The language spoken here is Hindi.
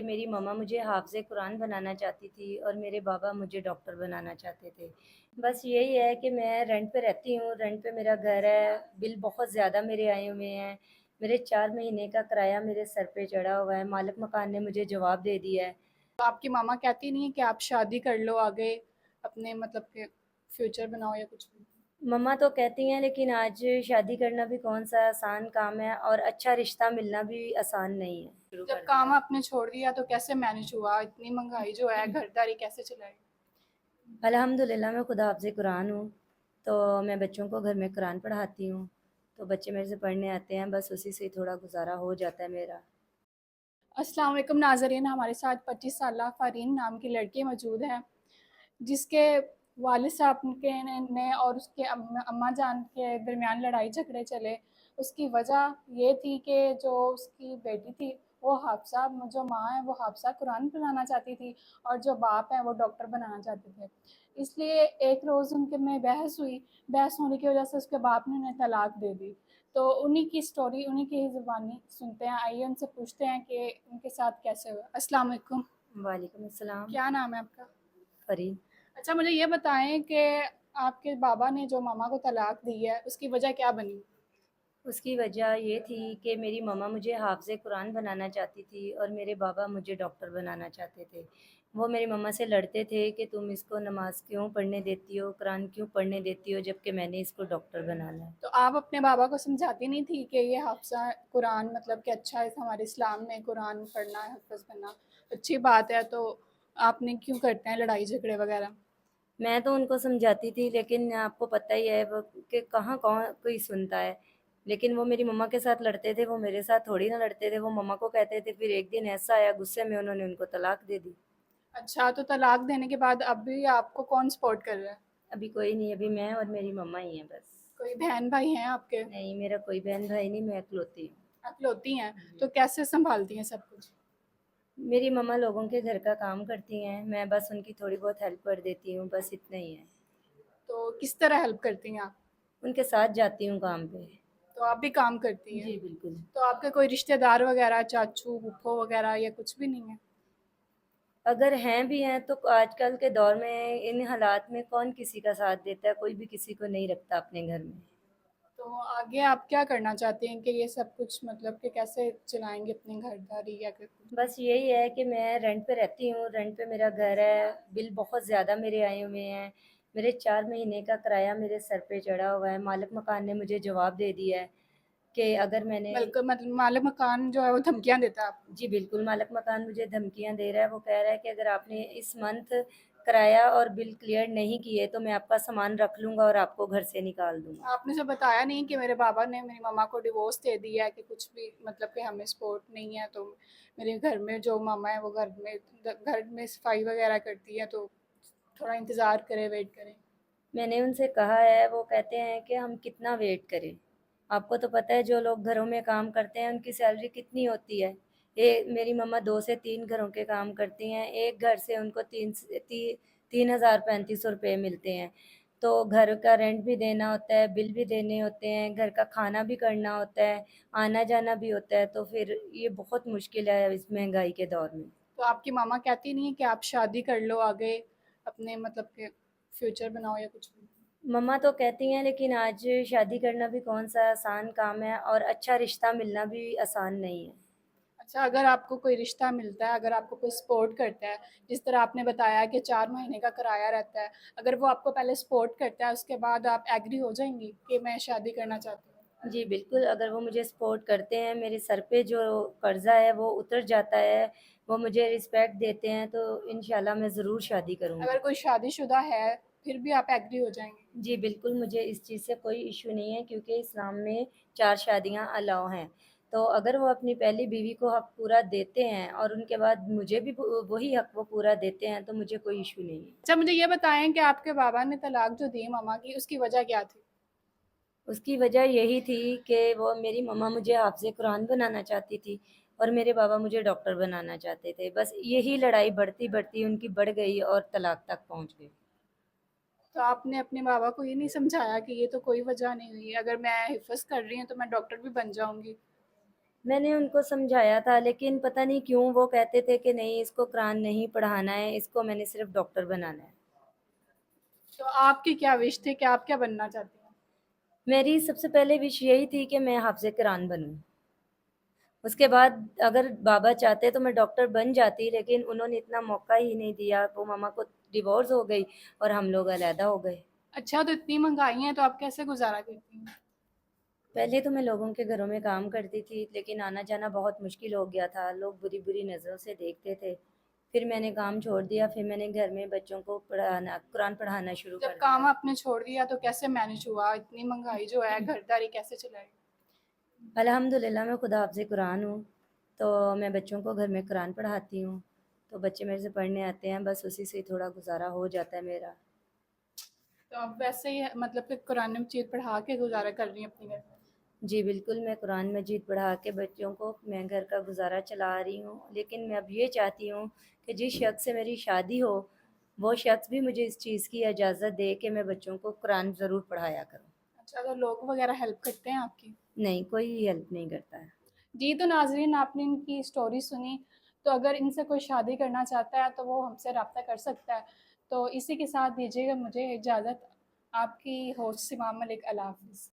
मेरी मम्मा मुझे हाफ़िज़ कुरान बनाना चाहती थी और मेरे बाबा मुझे डॉक्टर बनाना चाहते थे। बस यही है कि मैं रेंट पे रहती हूँ, रेंट पे मेरा घर है, बिल बहुत ज़्यादा मेरे आए हुए हैं। मेरे 4 महीने का किराया मेरे सर पे चढ़ा हुआ है, मालिक मकान ने मुझे जवाब दे दिया है। तो आपकी मामा कहती नहीं है कि आप शादी कर लो आगे, अपने मतलब के फ्यूचर बनाओ या कुछ भी? मम्मा तो कहती हैं लेकिन आज शादी करना भी कौन-सा आसान काम है और अच्छा रिश्ता मिलना भी आसान नहीं है। शुरू जब कर काम दिया। आपने छोड़ दिया तो कैसे मैनेज हुआ? इतनी महँगाई जो है, घरदारी कैसे चलाई? अल्हम्दुलिल्लाह मैं खुद हाफ़िज़ कुरान हूँ, तो मैं बच्चों को घर में कुरान पढ़ाती हूँ, तो बच्चे मेरे से पढ़ने आते हैं, बस उसी से ही थोड़ा गुज़ारा हो जाता है मेरा। अस्सलाम वालेकुम नाज़रीन, हमारे साथ 25 साला फ़रीन नाम की लड़की मौजूद है, जिसके वालिद साहब ने और उसके अम्मा जान के दरमियान लड़ाई झगड़े चले। उसकी वजह ये थी कि जो उसकी बेटी थी वो हाफ़िज़ा, जो माँ है वो हाफ़िज़ा कुरान पढ़ाना चाहती थी और जो बाप है वो डॉक्टर बनाना चाहते थे। इसलिए एक रोज़ उनके में बहस हुई, बहस होने की वजह से उसके बाप ने उन्हें तलाक दे दी। तो उन्हीं की स्टोरी, उन्हीं की ही ज़ुबानी सुनते हैं। आइए उनसे पूछते हैं कि उनके साथ कैसे हुआ। अस्सलाम वालेकुम, वालेकुम अस्सलाम। क्या नाम है आपका? फ़रीन। अच्छा, मुझे ये बताएँ कि आपके बाबा ने जो मामा को तलाक दी है, उसकी वजह क्या बनी? उसकी वजह ये थी कि मेरी मम्मा मुझे हाफ़िज़ कुरान बनाना चाहती थी और मेरे बाबा मुझे डॉक्टर बनाना चाहते थे। वो मेरी मम्मा से लड़ते थे कि तुम इसको नमाज़ क्यों पढ़ने देती हो, कुरान क्यों पढ़ने देती हो जबकि मैंने इसको डॉक्टर बनाना है। तो आप अपने बाबा को समझाती नहीं थी कि ये हाफ़िज़ा कुरान मतलब कि अच्छा है, हमारे इस्लाम में कुरान पढ़ना, हिफ़्ज़ बनना अच्छी बात है, तो आपने क्यों करते हैं लड़ाई झगड़े वग़ैरह? मैं तो उनको समझाती थी लेकिन आपको पता ही है वो कि कहाँ कौन कोई सुनता है। लेकिन वो मेरी मम्मा के साथ लड़ते थे, वो मेरे साथ थोड़ी ना लड़ते थे, वो मम्मा को कहते थे, फिर एक दिन ऐसा आया गुस्से में उन्होंने उनको तलाक दे दी। अच्छा, तो तलाक देने के बाद अब भी आपको कौन सपोर्ट कर रहा है? अभी कोई नहीं, अभी मैं और मेरी मम्मा ही हैं बस। कोई बहन-भाई हैं आपके? नहीं, मेरा कोई बहन-भाई नहीं, मैं इकलौती हूँ। इकलौती हैं, जी। तो कैसे सँभालती हैं सब कुछ? मेरी मम्मा लोगों के घर का काम करती हैं, मैं बस उनकी थोड़ी बहुत हेल्प कर देती हूँ, बस इतना ही है। तो किस तरह हेल्प करती हैं आप? उनके साथ जाती हूँ काम पे। तो आप भी काम करती हैं? जी, बिल्कुल। तो आपके कोई रिश्तेदार वग़ैरह, चाचू, फूफो वग़ैरह या कुछ भी नहीं है? अगर हैं भी हैं तो आजकल के दौर में इन हालात में कौन किसी का साथ देता है, कोई भी किसी को नहीं रखता अपने घर में। तो आगे आप क्या करना चाहती हैं कि ये सब कुछ मतलब कि कैसे चलाएँगे अपनी घरदारी या फिर कुछ? बस यही है कि मैं रेंट पे रहती हूँ, रेंट पे मेरा घर है, बिल बहुत ज़्यादा मेरे आए हुए हैं। मेरे 4 महीने का किराया मेरे सर पे चढ़ा हुआ है, मालिक मकान ने मुझे जवाब दे दिया है कि अगर मैंने बल्कि मतलब मालिक मकान जो है वो धमकियाँ देता है आपको? जी, बिल्कुल, मालिक मकान मुझे धमकियाँ दे रहा है, वो कह रहा है कि अगर आपने इस मंथ किराया और बिल क्लियर नहीं किए, तो मैं आपका सामान रख लूँगा और आपको घर से निकाल दूँगा। आपने उसे बताया नहीं कि मेरे बाबा ने मेरी मम्मा को डिवोर्स दे दिया है कि कुछ भी मतलब कि हमें सपोर्ट नहीं है, तो मेरे घर में जो मम्मा है वो घर में सफाई वगैरह करती है, तो थोड़ा इंतज़ार करें, वेट करें। मैंने उनसे कहा है, वो कहते हैं कि हम कितना वेट करें। आपको तो पता है जो लोग घरों में काम करते हैं, उनकी सैलरी कितनी होती है। मेरी मम्मा 2 से 3 घरों के काम करती हैं, एक घर से उनको 3,035 रुपए मिलते हैं। तो घर का रेंट भी देना होता है, बिल भी देने होते हैं, घर का खाना भी करना होता है, आना-जाना भी होता है, तो फिर ये बहुत मुश्किल है इस महँगाई के दौर में। तो आपकी मामा कहती नहीं है कि आप शादी कर लो आगे, अपने मतलब के फ्यूचर बनाओ या कुछ भी? मम्मा तो कहती हैं लेकिन आज शादी करना भी कौन-सा आसान काम है और अच्छा रिश्ता मिलना भी आसान नहीं है। अच्छा, अगर आपको कोई रिश्ता मिलता है, अगर आपको कोई सपोर्ट करता है, जिस तरह आपने बताया कि 4 महीने का किराया रहता है, अगर वो आपको पहले सपोर्ट करता है, उसके बाद आप एग्री हो जाएँगी कि मैं शादी करना चाहती हूँ? जी, बिल्कुल, अगर वो मुझे सपोर्ट करते हैं, मेरे सर पे जो कर्ज़ा है वो उतर जाता है, वो मुझे रिस्पेक्ट देते हैं, तो इंशाल्लाह मैं ज़रूर शादी अगर करूँगी। कोई शादीशुदा है, फिर भी आप एग्री हो जाएँगे? जी, बिल्कुल, मुझे इस चीज़ से कोई इश्यू नहीं है क्योंकि इस्लाम में 4 शादियाँ अलाउ हैं। तो अगर वो अपनी पहली बीवी को हक़ पूरा देते हैं और उनके बाद मुझे भी वही हक़ वो पूरा देते हैं, तो मुझे कोई इश्यू नहीं है। अच्छा, मुझे ये बताएँ कि आपके बाबा ने तलाक जो दी मम्मा की, उसकी वजह क्या थी? उसकी वजह यही थी कि वो मेरी मम्मा मुझे हाफ़िज़ कुरान बनाना चाहती थी और मेरे बाबा मुझे डॉक्टर बनाना चाहते थे। बस यही लड़ाई बढ़ती-बढ़ती उनकी बढ़ गई और तलाक तक पहुँच गई। तो आपने अपने बाबा को ये नहीं समझाया कि ये तो कोई वजह नहीं हुई, अगर मैं हिफ़्ज़ कर रही हूँ, तो मैं डॉक्टर भी बन जाऊँगी? मैंने उनको समझाया था, लेकिन पता नहीं क्यों वो कहते थे कि नहीं, इसको कुरान नहीं पढ़ाना है, इसको मैंने सिर्फ़ डॉक्टर बनाना है। तो आपकी क्या विश थी कि आप क्या बनना चाहती हैं? मेरी सबसे पहले विश यही थी कि मैं हाफ़िज़ कुरान बनूँ। उसके बाद अगर बाबा चाहते तो मैं डॉक्टर बन जाती, लेकिन उन्होंने इतना मौका ही नहीं दिया। वो मम्मा को डिवोर्स हो गई और हम लोग अलहदा हो गए। अच्छा, तो इतनी महँगाई है तो आप कैसे गुज़ारा करती हैं? पहले तो मैं लोगों के घरों में काम करती थी, लेकिन आना-जाना बहुत मुश्किल हो गया था। लोग बुरी-बुरी नज़रों से देखते थे। फिर मैंने काम छोड़ दिया, फिर मैंने घर में बच्चों को पढ़ाना, कुरान पढ़ाना शुरू जब कर काम दिया। आपने छोड़ दिया तो कैसे मैनेज हुआ? इतनी महँगाई जो है, घरदारी कैसे चलाई? अल्हम्दुलिल्लाह मैं खुद हाफ़िज़ कुरान हूँ, तो मैं बच्चों को घर में कुरान पढ़ाती हूँ। तो बच्चे मेरे से पढ़ने आते हैं, बस उसी से ही थोड़ा गुज़ारा हो जाता है मेरा। तो आप वैसे ही मतलब कि कुरान मजीद पढ़ा के गुज़ारा कर रही हैं अपने घर में? जी, बिल्कुल, मैं कुरान मजीद पढ़ा के बच्चों को मैं घर का गुज़ारा चला रही हूँ। लेकिन मैं अब ये चाहती हूँ कि जिस शख़्स से मेरी शादी हो, वो शख़्स भी मुझे इस चीज़ की इजाज़त दे कि मैं बच्चों को कुरान ज़रूर पढ़ाया करूँ। अच्छा, तो लोग वग़ैरह हेल्प करते हैं आपकी? नहीं, कोई हेल्प नहीं करता है। जी, तो नाज़रीन आपने इनकी स्टोरी सुनी, तो अगर इनसे कोई शादी करना चाहता है तो वो हमसे रब्ता कर सकता है। तो इसी के साथ दीजिएगा मुझे इजाज़त। आपकी होस्ट सिमा मलिक, अल्लाह हाफ़िज़।